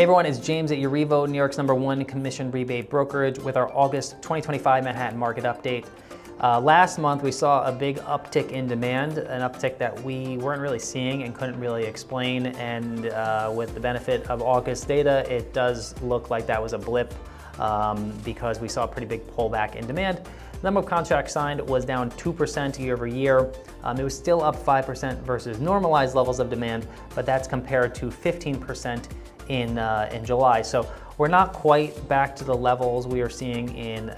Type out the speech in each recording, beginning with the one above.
Hey everyone, it's James at Eurevo, New York's #1 commission rebate brokerage with our August 2025 Manhattan market update. Last month we saw a big uptick in demand, an uptick that we weren't really seeing and couldn't really explain, and with the benefit of August data, it does look like that was a blip because we saw a pretty big pullback in demand. The number of contracts signed was down 2% year over year. It was still up 5% versus normalized levels of demand, but that's compared to 15% in July. So we're not quite back to the levels we were seeing in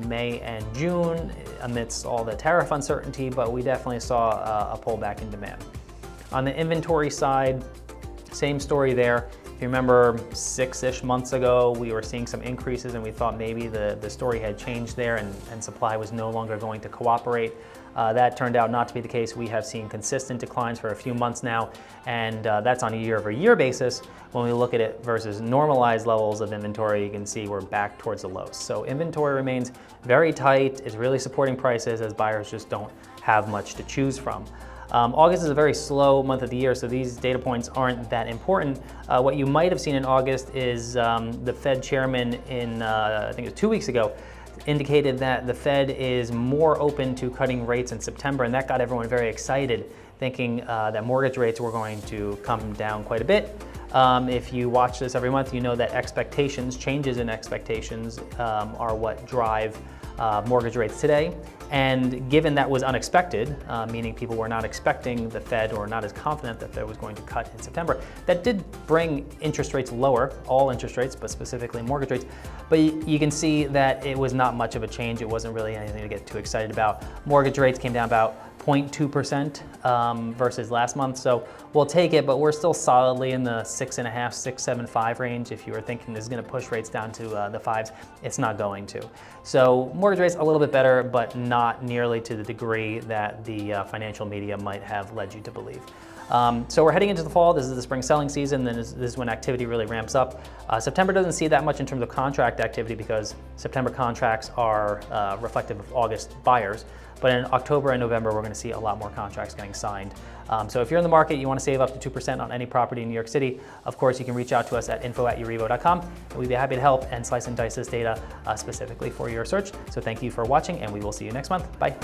May and June amidst all the tariff uncertainty, but we definitely saw a pullback in demand. On the inventory side, same story there. If you remember 6-ish months ago, we were seeing some increases and we thought maybe the story had changed there and supply was no longer going to cooperate. That turned out not to be the case. We have seen consistent declines for a few months now, and that's on a year-over-year basis. When we look at it versus normalized levels of inventory, you can see we're back towards the lows. So inventory remains very tight, is really supporting prices as buyers just don't have much to choose from. August is a very slow month of the year, so these data points aren't that important. What you might have seen in August is the Fed chairman I think it was 2 weeks ago, indicated that the Fed is more open to cutting rates in September, and that got everyone very excited, thinking that mortgage rates were going to come down quite a bit. If you watch this every month, you know that changes in expectations are what drive mortgage rates today. And given that was unexpected, meaning people were not expecting the Fed or not as confident that the Fed was going to cut in September, that did bring interest rates lower, all interest rates, but specifically mortgage rates. But you can see that it was not much of a change. It wasn't really anything to get too excited about. Mortgage rates came down about 0.2% versus last month. So we'll take it, but we're still solidly in the 6.5, 6.75 range. If you were thinking this is going to push rates down to the 5s, it's not going to. So mortgage rates a little bit better, but not nearly to the degree that the financial media might have led you to believe. So we're heading into the fall. This is the spring selling season. Then this is when activity really ramps up. September doesn't see that much in terms of contract activity because September contracts are reflective of August buyers. But in October and November, we're going to see a lot more contracts getting signed. So if you're in the market, you want to save up to 2% on any property in New York City, of course, you can reach out to us at info@eurevo.com. And we'd be happy to help and slice and dice this data specifically for your search. So thank you for watching, and we will see you next month. Bye.